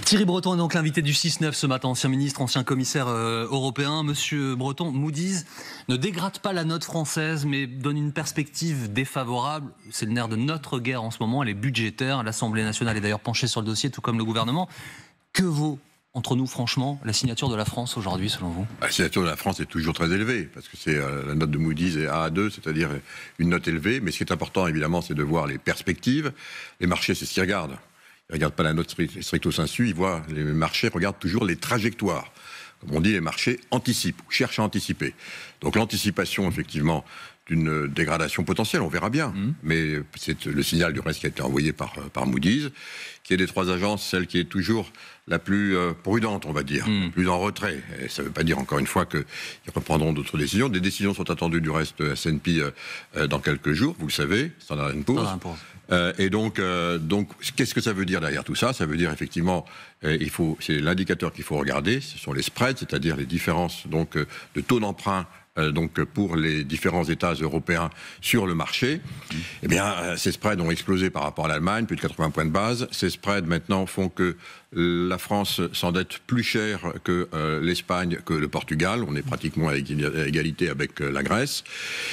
Thierry Breton est donc l'invité du 6-9 ce matin, ancien ministre, ancien commissaire européen. Monsieur Breton, Moody's ne dégrade pas la note française, mais donne une perspective défavorable. C'est le nerf de notre guerre en ce moment, elle est budgétaire. L'Assemblée nationale est d'ailleurs penchée sur le dossier, tout comme le gouvernement. Que vaut, entre nous franchement, la signature de la France aujourd'hui, selon vous? La signature de la France est toujours très élevée, parce que c'est la note de Moody's est A2, c'est-à-dire une note élevée. Mais ce qui est important, évidemment, c'est de voir les perspectives. Les marchés, c'est ce qu'ils regardent. Ils ne regardent pas la note stricto sensu, les marchés regardent toujours les trajectoires. Comme on dit, les marchés anticipent, ou cherchent à anticiper. Donc l'anticipation, effectivement, d'une dégradation potentielle, on verra bien. Mais c'est le signal du reste qui a été envoyé par Moody's, qui est des trois agences, celle qui est toujours la plus prudente, on va dire, la plus en retrait. Et ça ne veut pas dire, encore une fois, qu'ils reprendront d'autres décisions. Des décisions sont attendues du reste S&P dans quelques jours, vous le savez, Standard & Poor's. Et donc, qu'est-ce que ça veut dire derrière tout ça? Ça veut dire effectivement, c'est l'indicateur qu'il faut regarder, ce sont les spreads, c'est-à-dire les différences donc de taux d'emprunt donc pour les différents États européens sur le marché. Eh bien, ces spreads ont explosé par rapport à l'Allemagne, plus de 80 points de base. Ces spreads maintenant font que la France s'endette plus cher que l'Espagne, que le Portugal. On est pratiquement à égalité avec la Grèce.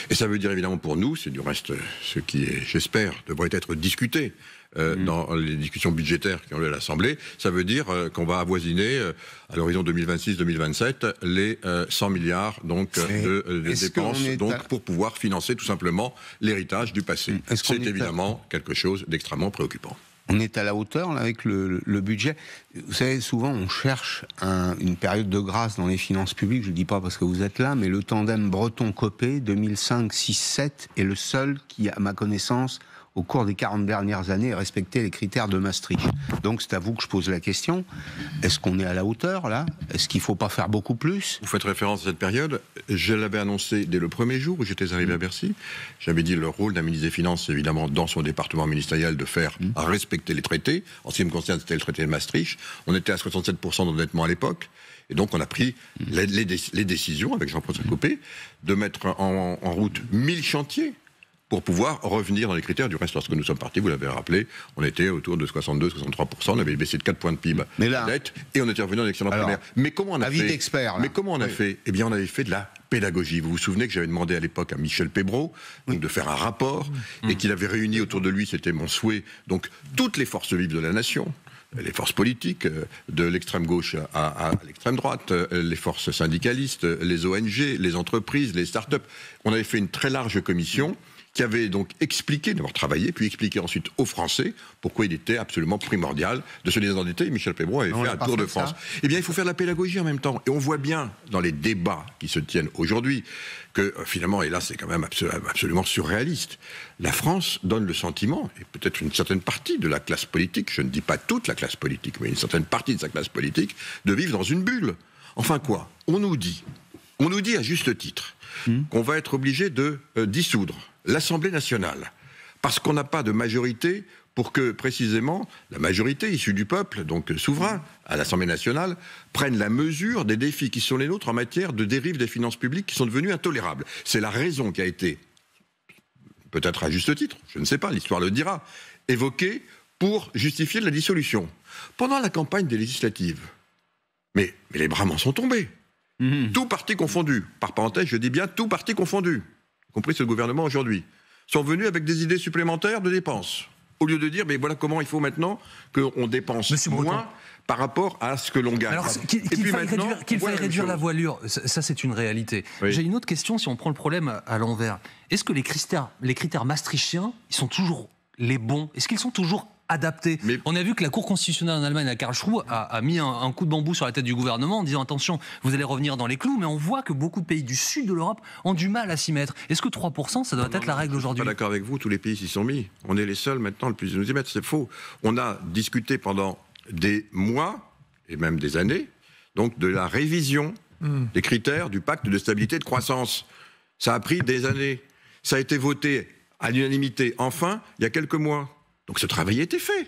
Et ça veut dire évidemment pour nous, c'est du reste ce qui est, j'espère, devrait être discuté dans les discussions budgétaires qui ont lieu à l'Assemblée, ça veut dire qu'on va avoisiner à l'horizon 2026-2027 les 100 milliards donc, de dépenses pour pouvoir financer tout simplement l'héritage du passé. C'est évidemment quelque chose d'extrêmement préoccupant. On est à la hauteur là, avec le budget. Vous savez, souvent on cherche une période de grâce dans les finances publiques, je ne dis pas parce que vous êtes là, mais le tandem Breton-Copé 2005-6-7 est le seul qui, à ma connaissance, au cours des 40 dernières années, respecter les critères de Maastricht. Donc c'est à vous que je pose la question. Est-ce qu'on est à la hauteur, là? Est-ce qu'il ne faut pas faire beaucoup plus? Vous faites référence à cette période. Je l'avais annoncé dès le premier jour où j'étais arrivé à Bercy. J'avais dit le rôle d'un ministre des Finances, évidemment, dans son département ministériel, de faire respecter les traités. En ce qui me concerne, c'était le traité de Maastricht. On était à 67% d'endettement à l'époque. Et donc on a pris les décisions, avec Jean-François Copé, de mettre en route 1000 chantiers pour pouvoir revenir dans les critères. Du reste, lorsque nous sommes partis, vous l'avez rappelé, on était autour de 62-63%, on avait baissé de 4 points de PIB la dette, et on était revenu dans l'excédent primaire. Mais comment on a fait Eh bien, on avait fait de la pédagogie. Vous vous souvenez que j'avais demandé à l'époque à Michel Pébreau donc de faire un rapport, et qu'il avait réuni autour de lui, c'était mon souhait, donc toutes les forces vives de la nation, les forces politiques, de l'extrême gauche à l'extrême droite, les forces syndicalistes, les ONG, les entreprises, les start-up. On avait fait une très large commission qui avait donc expliqué, d'avoir travaillé, puis expliqué ensuite aux Français pourquoi il était absolument primordial de se désendetter. Michel Pébreau avait fait un tour de France. Eh bien, il faut faire de la pédagogie en même temps. Et on voit bien dans les débats qui se tiennent aujourd'hui que finalement, et là c'est quand même absolument surréaliste, la France donne le sentiment, et peut-être une certaine partie de la classe politique, je ne dis pas toute la classe politique, mais une certaine partie de sa classe politique, de vivre dans une bulle. Enfin quoi? On nous dit à juste titre qu'on va être obligé de dissoudre l'Assemblée nationale, parce qu'on n'a pas de majorité pour que, précisément, la majorité issue du peuple, donc souverain, à l'Assemblée nationale, prenne la mesure des défis qui sont les nôtres en matière de dérive des finances publiques qui sont devenues intolérables. C'est la raison qui a été, peut-être à juste titre, je ne sais pas, l'histoire le dira, évoquée pour justifier la dissolution. Pendant la campagne des législatives, mais les bras m'en sont tombés. Tout parti confondu, par parenthèse, je dis bien tout parti confondu, y compris ce gouvernement aujourd'hui, sont venus avec des idées supplémentaires de dépenses. Au lieu de dire, mais voilà comment il faut maintenant qu'on dépense moins par rapport à ce que l'on gagne. Alors, qu'il faille réduire la voilure, ça c'est une réalité. Oui. J'ai une autre question, si on prend le problème à l'envers. Est-ce que les critères maastrichtiens, ils sont toujours les bons? Est-ce qu'ils sont toujours adapté. Mais on a vu que la Cour constitutionnelle en Allemagne, à Karlsruhe, a mis un coup de bambou sur la tête du gouvernement en disant attention, vous allez revenir dans les clous, mais on voit que beaucoup de pays du sud de l'Europe ont du mal à s'y mettre. Est-ce que 3%, ça doit être la règle aujourd'hui? Je suis pas d'accord avec vous, tous les pays s'y sont mis. On est les seuls maintenant le plus de nous y mettre, c'est faux. On a discuté pendant des mois, et même des années, donc de la révision des critères du pacte de stabilité et de croissance. Ça a pris des années. Ça a été voté à l'unanimité, enfin, il y a quelques mois. Donc ce travail a été fait.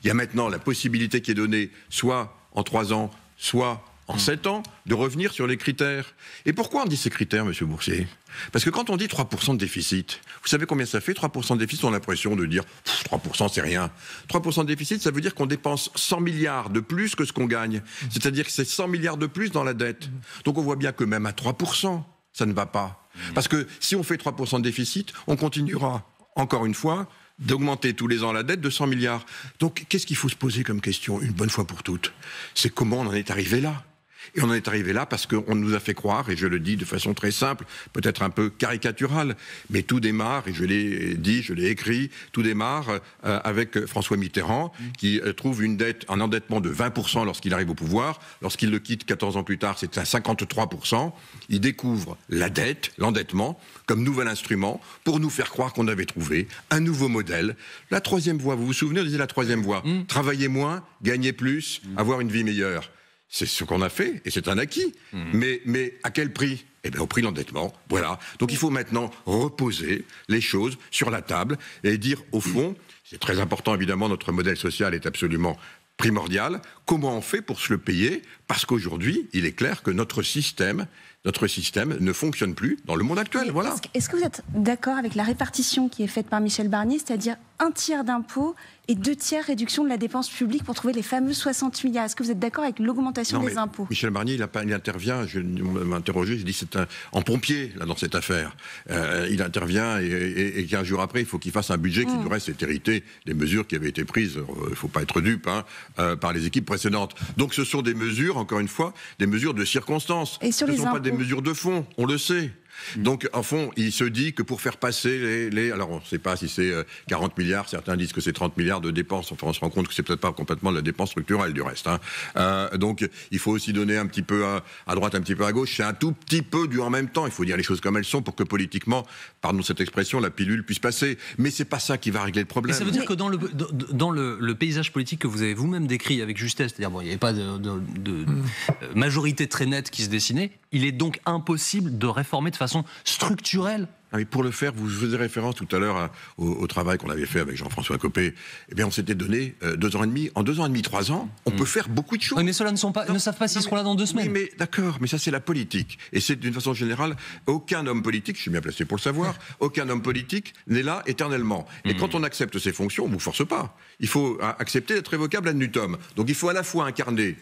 Il y a maintenant la possibilité qui est donnée, soit en 3 ans, soit en 7 ans, de revenir sur les critères. Et pourquoi on dit ces critères, monsieur Boursier ? Parce que quand on dit 3% de déficit, vous savez combien ça fait 3% de déficit, on a l'impression de dire 3% c'est rien. 3% de déficit, ça veut dire qu'on dépense 100 milliards de plus que ce qu'on gagne. C'est-à-dire que c'est 100 milliards de plus dans la dette. Donc on voit bien que même à 3%, ça ne va pas. Parce que si on fait 3% de déficit, on continuera, encore une fois, d'augmenter tous les ans la dette de 100 milliards. Donc qu'est-ce qu'il faut se poser comme question, une bonne fois pour toutes ? C'est comment on en est arrivé là ? Et on en est arrivé là parce qu'on nous a fait croire, et je le dis de façon très simple, peut-être un peu caricaturale, mais tout démarre, et je l'ai dit, je l'ai écrit, tout démarre avec François Mitterrand, qui trouve un endettement de 20% lorsqu'il arrive au pouvoir. Lorsqu'il le quitte 14 ans plus tard, c'est à 53%. Il découvre la dette, l'endettement, comme nouvel instrument pour nous faire croire qu'on avait trouvé un nouveau modèle. La troisième voie, vous vous souvenez, on disait la troisième voie, travailler moins, gagner plus, avoir une vie meilleure. C'est ce qu'on a fait, et c'est un acquis. Mais à quel prix ? Eh bien, au prix de l'endettement. Voilà. Donc il faut maintenant reposer les choses sur la table et dire, au fond, c'est très important, évidemment, notre modèle social est absolument primordial. Comment on fait pour se le payer ? Parce qu'aujourd'hui, il est clair que notre système ne fonctionne plus dans le monde actuel. Voilà. Est-ce que vous êtes d'accord avec la répartition qui est faite par Michel Barnier, c'est-à-dire 1 tiers d'impôts et 2 tiers réduction de la dépense publique pour trouver les fameux 60 milliards ? Est-ce que vous êtes d'accord avec l'augmentation des impôts ? Michel Barnier, il intervient, je m'interrogeais, je dis c'est en pompier là, dans cette affaire. Il intervient et 15 jours après, il faut qu'il fasse un budget qui, du reste, est hérité des mesures qui avaient été prises, il ne faut pas être dupe, par les équipes précédentes. Donc ce sont des mesures, encore une fois, des mesures de circonstance. Et sur ce les ne sont impôts, pas des mesures de fond, on le sait. Donc, en fond, il se dit que pour faire passer alors, on ne sait pas si c'est 40 milliards, certains disent que c'est 30 milliards de dépenses. Enfin, on se rend compte que c'est peut-être pas complètement de la dépense structurelle, du reste. Donc, il faut aussi donner un petit peu à droite, un petit peu à gauche. C'est un tout petit peu du en même temps. Il faut dire les choses comme elles sont pour que politiquement, pardon cette expression, la pilule puisse passer. Mais c'est pas ça qui va régler le problème. Et ça veut dire que dans le paysage politique que vous avez vous-même décrit avec justesse, c'est-à-dire il n'y avait pas de majorité très nette qui se dessinait, il est donc impossible de réformer de façon structurelle. Mais pour le faire, vous faisiez référence tout à l'heure au travail qu'on avait fait avec Jean-François Copé. Eh bien, on s'était donné 2 ans et demi. En 2 ans et demi, 3 ans, on peut faire beaucoup de choses. Oui, mais ceux-là ne savent pas s'ils seront là dans 2 semaines. Oui, mais d'accord, mais ça c'est la politique. Et c'est d'une façon générale, aucun homme politique, je suis bien placé pour le savoir, aucun homme politique n'est là éternellement. Et quand on accepte ses fonctions, on ne vous force pas. Il faut accepter d'être révocable ad nutum. Donc il faut à la fois incarner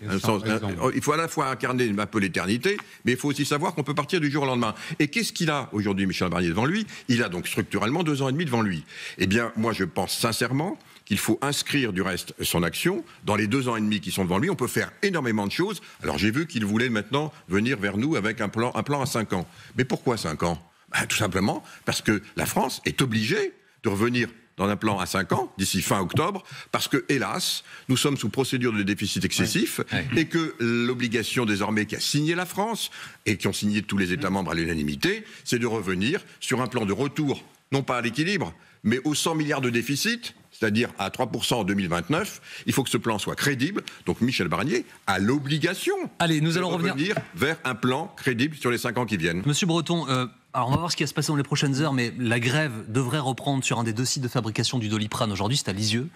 un peu l'éternité, mais il faut aussi savoir qu'on peut partir du jour au lendemain. Et qu'est-ce qu'il a aujourd'hui, Michel Barnier, devant lui ? Il a donc structurellement 2 ans et demi devant lui. Eh bien, moi je pense sincèrement qu'il faut inscrire du reste son action dans les 2 ans et demi qui sont devant lui. On peut faire énormément de choses. Alors j'ai vu qu'il voulait maintenant venir vers nous avec un plan à 5 ans. Mais pourquoi 5 ans ? Tout simplement parce que la France est obligée de revenir dans un plan à 5 ans, d'ici fin octobre, parce que, hélas, nous sommes sous procédure de déficit excessif, et que l'obligation désormais qui a signé la France, et qui ont signé tous les États membres à l'unanimité, c'est de revenir sur un plan de retour, non pas à l'équilibre, mais aux 100 milliards de déficit, c'est-à-dire à 3% en 2029. Il faut que ce plan soit crédible. Donc Michel Barnier a l'obligation de revenir vers un plan crédible sur les 5 ans qui viennent. Monsieur Breton, alors on va voir ce qui va se passer dans les prochaines heures, mais la grève devrait reprendre sur un des 2 sites de fabrication du Doliprane aujourd'hui, c'est à Lisieux,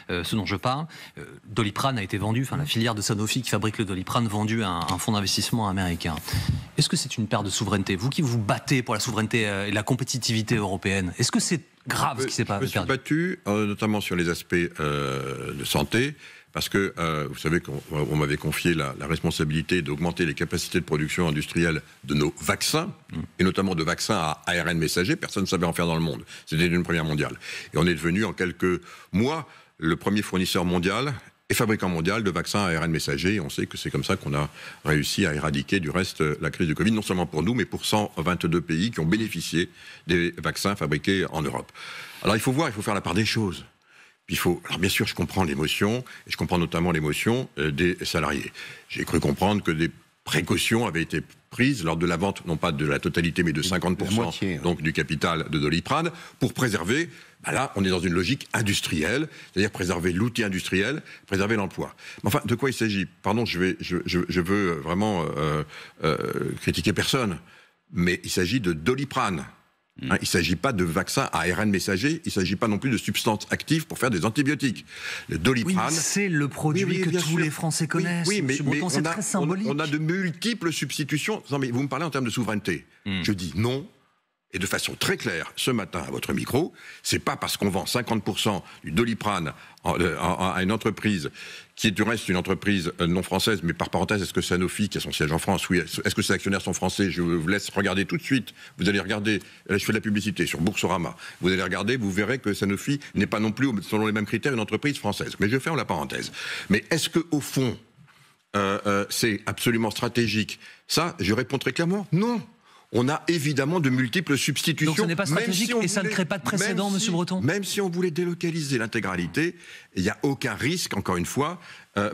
ce dont je parle. Doliprane a été vendu, la filière de Sanofi qui fabrique le Doliprane, vendu à un fonds d'investissement américain. Est-ce que c'est une perte de souveraineté ? Vous qui vous battez pour la souveraineté et la compétitivité européenne, est-ce que c'est grave ce qui s'est passé ? Je me suis battu, notamment sur les aspects de santé, parce que vous savez qu'on m'avait confié la responsabilité d'augmenter les capacités de production industrielle de nos vaccins, et notamment de vaccins à ARN messager. Personne ne savait en faire dans le monde. C'était une première mondiale. Et on est devenu en quelques mois le premier fournisseur mondial et fabricant mondial de vaccins à ARN messager. Et on sait que c'est comme ça qu'on a réussi à éradiquer du reste la crise du Covid, non seulement pour nous, mais pour 122 pays qui ont bénéficié des vaccins fabriqués en Europe. Alors il faut faire la part des choses. Alors bien sûr, je comprends l'émotion, et je comprends notamment l'émotion des salariés. J'ai cru comprendre que des précautions avaient été prises lors de la vente, non pas de la totalité, mais de 50% donc du capital de Doliprane, pour préserver, là, on est dans une logique industrielle, c'est-à-dire préserver l'outil industriel, préserver l'emploi. Mais enfin, de quoi il s'agit ? Pardon, je veux vraiment critiquer personne, mais il s'agit de Doliprane. Hein, il ne s'agit pas de vaccins à ARN messager, il ne s'agit pas non plus de substances actives pour faire des antibiotiques. Le Doliprane... Oui, c'est le produit que tous les Français connaissent. Oui, mais c'est très symbolique. On a de multiples substitutions. Non, mais vous me parlez en termes de souveraineté. Je dis non. Et de façon très claire, ce matin, à votre micro, c'est pas parce qu'on vend 50% du Doliprane à une entreprise qui est du reste une entreprise non française, mais par parenthèse, est-ce que Sanofi, qui a son siège en France, oui, est-ce que ses actionnaires sont français? Je vous laisse regarder tout de suite. Vous allez regarder, là je fais de la publicité sur Boursorama, vous allez regarder, vous verrez que Sanofi n'est pas non plus, selon les mêmes critères, une entreprise française. Mais je ferme la parenthèse. Mais est-ce qu'au fond, c'est absolument stratégique? Ça, je réponds très clairement, non. On a évidemment de multiples substitutions. Donc ce n'est pas stratégique et ça ne crée pas de précédent, Monsieur Breton? Même si on voulait délocaliser l'intégralité, il n'y a aucun risque, encore une fois,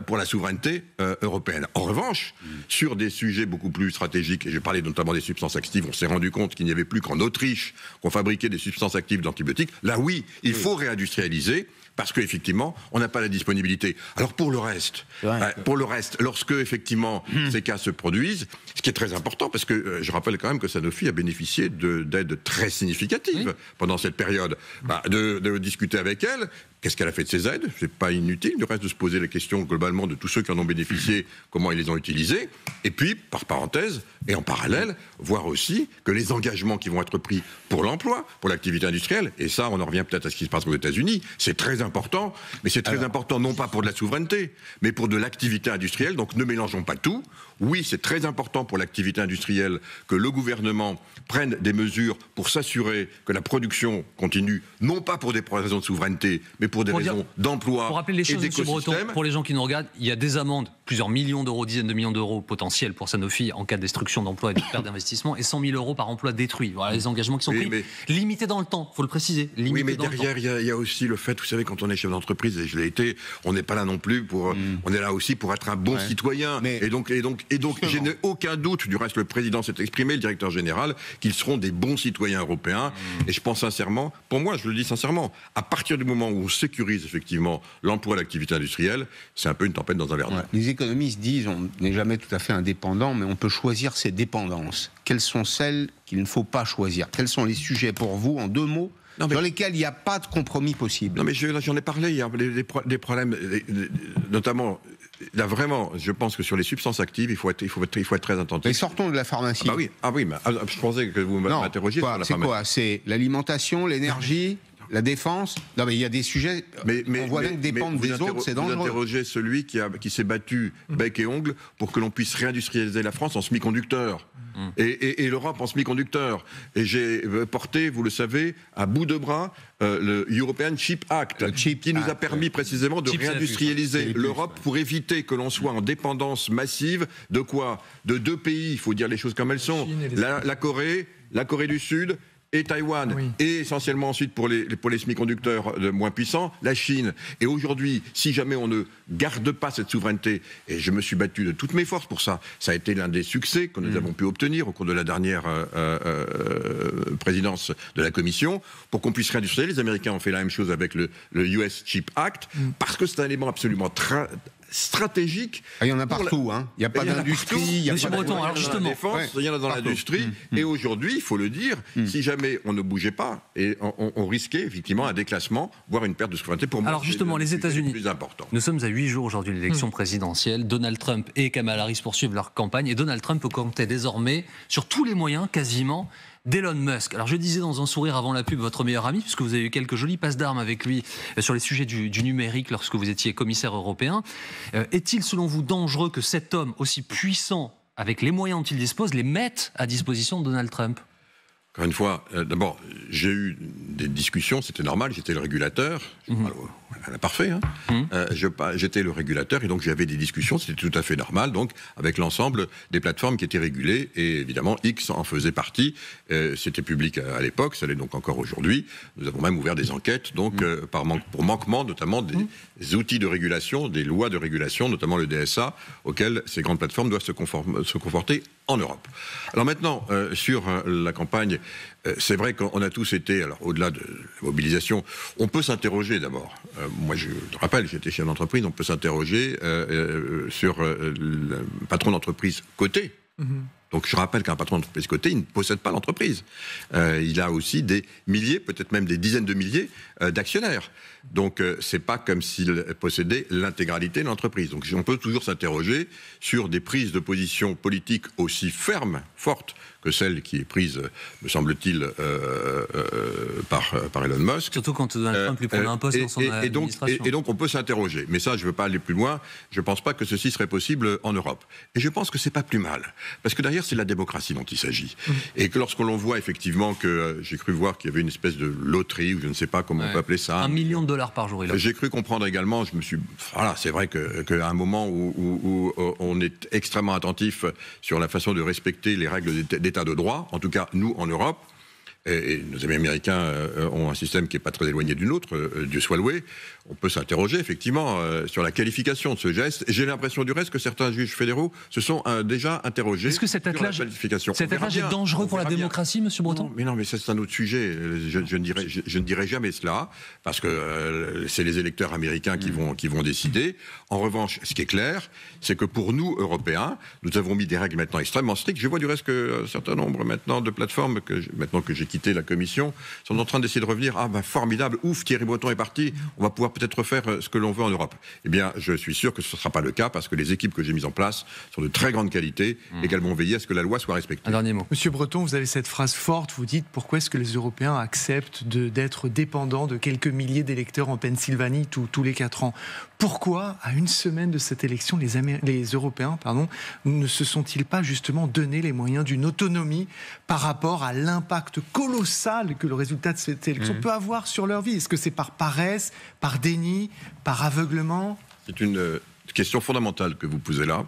pour la souveraineté européenne. En revanche, sur des sujets beaucoup plus stratégiques, et j'ai parlé notamment des substances actives, on s'est rendu compte qu'il n'y avait plus qu'en Autriche qu'on fabriquait des substances actives d'antibiotiques. Là, oui, il faut réindustrialiser. Parce qu'effectivement, on n'a pas la disponibilité. Alors pour le reste, lorsque effectivement ces cas se produisent, ce qui est très important, parce que je rappelle quand même que Sanofi a bénéficié d'aides très significatives pendant cette période, de discuter avec elle. Qu'est-ce qu'elle a fait de ces aides? C'est pas inutile, du reste, de se poser la question globalement de tous ceux qui en ont bénéficié, comment ils les ont utilisés. Et puis, par parenthèse, et en parallèle, voir aussi que les engagements qui vont être pris pour l'emploi, pour l'activité industrielle, et ça, on en revient peut-être à ce qui se passe aux États-Unis, c'est très important, mais c'est très important non pas pour de la souveraineté, mais pour de l'activité industrielle. Donc ne mélangeons pas tout. Oui, c'est très important pour l'activité industrielle que le gouvernement prenne des mesures pour s'assurer que la production continue, non pas pour des raisons de souveraineté, mais pour des raisons d'emploi. Pour rappeler les choses, M. Breton, pour les gens qui nous regardent, il y a des amendes, plusieurs millions d'euros, dizaines de millions d'euros potentiels pour Sanofi en cas de destruction d'emplois et de perte d'investissement, et 100 000 euros par emploi détruit. Voilà les engagements qui sont pris. Limités dans le temps, il faut le préciser. Oui, mais derrière, il y a aussi le fait, vous savez, quand on est chef d'entreprise, et je l'ai été, on n'est pas là non plus pour... On est là aussi pour être un bon citoyen. Et donc je n'ai aucun doute, du reste, le président s'est exprimé, le directeur général, qu'ils seront des bons citoyens européens. Et je pense sincèrement, pour moi, je le dis sincèrement, à partir du moment où on sécurise effectivement l'emploi et l'activité industrielle, c'est un peu une tempête dans un verre d'eau. Les économistes disent on n'est jamais tout à fait indépendant, mais on peut choisir ses dépendances. Quelles sont celles qu'il ne faut pas choisir? Quels sont les sujets pour vous, en 2 mots, sur lesquels il n'y a pas de compromis possible? Non, mais j'en ai parlé, il y a des problèmes, notamment... Là, vraiment, je pense que sur les substances actives, il faut être très attentif. Mais sortons de la pharmacie. Mais je pensais que vous m'interrogiez sur la pharmacie. C'est quoi? C'est l'alimentation, l'énergie, la défense? Non, mais il y a des sujets, on voit bien que dépendre des autres, c'est dangereux. Vous interrogez celui qui s'est battu bec et ongle pour que l'on puisse réindustrialiser la France en semi-conducteurs. Et l'Europe en semi-conducteurs. Et j'ai porté, vous le savez, à bout de bras le European Chip Act, qui nous a permis précisément de réindustrialiser l'Europe pour éviter que l'on soit en dépendance massive de quoi? De 2 pays, il faut dire les choses comme elles sont. La Corée du Sud et Taïwan, et essentiellement ensuite pour les semi-conducteurs moins puissants, la Chine. Et aujourd'hui, si jamais on ne garde pas cette souveraineté, et je me suis battu de toutes mes forces pour ça, ça a été l'un des succès que nous avons pu obtenir au cours de la dernière présidence de la Commission, pour qu'on puisse réindustrialiser. Les Américains ont fait la même chose avec le US Chip Act, parce que c'est un élément absolument stratégique. Il y en a partout, il n'y a pas d'industrie, il y a pas de défense, il y en a dans l'industrie. Et aujourd'hui, il faut le dire, si jamais on ne bougeait pas, et on risquait effectivement un déclassement, voire une perte de souveraineté. Pour moi, alors justement, les États-Unis, plus important. Nous sommes à 8 jours aujourd'hui de l'élection présidentielle. Donald Trump et Kamala Harris poursuivent leur campagne, et Donald Trump peut compter désormais sur tous les moyens, quasiment, d'Elon Musk. Alors je disais dans un sourire avant la pub, votre meilleur ami, puisque vous avez eu quelques jolies passes d'armes avec lui sur les sujets du numérique lorsque vous étiez commissaire européen. Est-il selon vous dangereux que cet homme aussi puissant, avec les moyens dont il dispose, les mette à disposition de Donald Trump? Encore une fois, d'abord, j'ai eu des discussions, c'était normal, j'étais le régulateur, parfait, j'étais le régulateur, et donc j'avais des discussions, c'était tout à fait normal, donc avec l'ensemble des plateformes qui étaient régulées, et évidemment X en faisait partie, c'était public à l'époque, ça l'est donc encore aujourd'hui, nous avons même ouvert des enquêtes, donc pour manquement notamment des outils de régulation, des lois de régulation, notamment le DSA, auxquelles ces grandes plateformes doivent se conforter en Europe. Alors maintenant, sur la campagne, c'est vrai qu'on a tous été, alors au-delà de la mobilisation, on peut s'interroger d'abord. Moi, je te rappelle, j'étais chef d'entreprise, on peut s'interroger sur le patron d'entreprise coté. Donc je rappelle qu'un patron d'entreprise cotée, il ne possède pas l'entreprise. Il a aussi des milliers, peut-être même des dizaines de milliers d'actionnaires. Donc c'est pas comme s'il possédait l'intégralité de l'entreprise. Donc on peut toujours s'interroger sur des prises de position politiques aussi fermes, fortes, que celle qui est prise, me semble-t-il, par Elon Musk. Surtout quand Donald Trump lui prenait un poste dans son administration. Et donc on peut s'interroger. Mais ça, je ne veux pas aller plus loin. Je ne pense pas que ceci serait possible en Europe. Et je pense que ce n'est pas plus mal. Parce que derrière, c'est la démocratie dont il s'agit. Et que lorsqu'on voit effectivement que j'ai cru voir qu'il y avait une espèce de loterie, ou je ne sais pas comment on peut appeler ça. $1 million par jour. J'ai cru comprendre également, voilà, c'est vrai qu'à un moment où on est extrêmement attentif sur la façon de respecter les règles d'état de droit, en tout cas nous en Europe, et nos amis américains ont un système qui n'est pas très éloigné du nôtre, Dieu soit loué, on peut s'interroger effectivement sur la qualification de ce geste. J'ai l'impression du reste que certains juges fédéraux se sont déjà interrogés sur la qualification. Cet attelage est dangereux pour la démocratie, Monsieur Breton ? Non, mais c'est un autre sujet. Je ne dirai jamais cela, parce que c'est les électeurs américains qui vont décider. En revanche, ce qui est clair, c'est que pour nous, Européens, nous avons mis des règles maintenant extrêmement strictes. Je vois du reste qu'un certain nombre maintenant de plateformes, maintenant que j'ai quitté la Commission, sont en train d'essayer de revenir. Ah ben formidable, ouf, Thierry Breton est parti, on va pouvoir peut-être faire ce que l'on veut en Europe. Eh bien, je suis sûr que ce ne sera pas le cas, parce que les équipes que j'ai mises en place sont de très grande qualité et qu'elles vont veiller à ce que la loi soit respectée. Un dernier mot. Monsieur Breton, vous avez cette phrase forte, vous dites pourquoi est-ce que les Européens acceptent d'être dépendants de quelques milliers d'électeurs en Pennsylvanie tous les 4 ans. Pourquoi, à une semaine de cette élection, les Européens ne se sont-ils pas justement donné les moyens d'une autonomie par rapport à l'impact colossal que le résultat de cette élection peut avoir sur leur vie? Est-ce que c'est par paresse, par déni, par aveuglement? C'est une question fondamentale que vous posez là.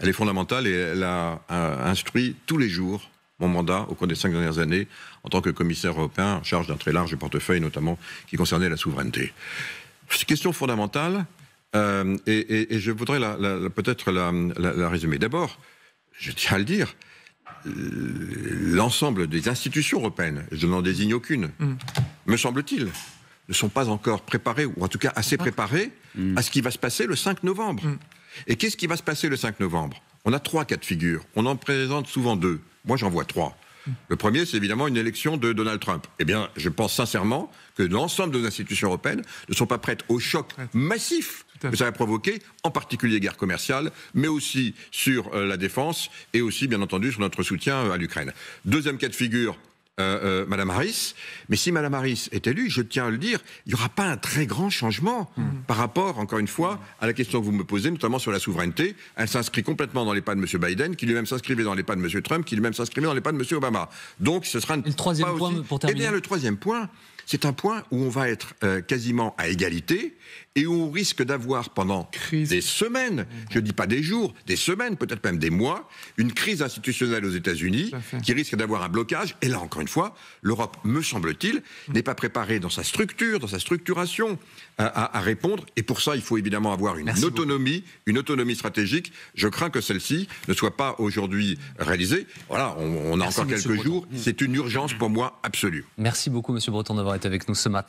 Elle est fondamentale et elle a instruit tous les jours mon mandat au cours des 5 dernières années en tant que commissaire européen en charge d'un très large portefeuille, notamment qui concernait la souveraineté. C'est une question fondamentale et je voudrais peut-être la résumer. D'abord, je tiens à le dire, l'ensemble des institutions européennes, je n'en désigne aucune, me semble-t-il, ne sont pas encore préparées, ou en tout cas assez préparées, à ce qui va se passer le 5 novembre. Et qu'est-ce qui va se passer le 5 novembre? On a 3 cas de figure. On en présente souvent 2. Moi, j'en vois 3. Le premier, c'est évidemment une élection de Donald Trump. Eh bien, je pense sincèrement que l'ensemble de nos institutions européennes ne sont pas prêtes au choc massif que ça va provoquer, en particulier guerre commerciale, mais aussi sur la défense et aussi, bien entendu, sur notre soutien à l'Ukraine. Deuxième cas de figure, Madame Harris. Mais si Madame Harris est élue, je tiens à le dire, il n'y aura pas un très grand changement par rapport, encore une fois, à la question que vous me posez, notamment sur la souveraineté. Elle s'inscrit complètement dans les pas de M. Biden, qui lui-même s'inscrivait dans les pas de M. Trump, qui lui-même s'inscrivait dans les pas de M. Obama. Donc ce sera... Et le troisième point, pour terminer. Eh bien, le troisième point, c'est un point où on va être quasiment à égalité et où on risque d'avoir pendant des semaines, je ne dis pas des jours, des semaines, peut-être même des mois, une crise institutionnelle aux États-Unis qui risque d'avoir un blocage. Et là, encore une fois, l'Europe, me semble-t-il, n'est pas préparée dans sa structure, dans sa structuration à répondre. Et pour ça, il faut évidemment avoir une autonomie stratégique. Je crains que celle-ci ne soit pas aujourd'hui réalisée. Voilà, on a encore quelques jours. C'est une urgence pour moi absolue. Merci beaucoup, Monsieur Breton, d'avoir été avec nous ce matin.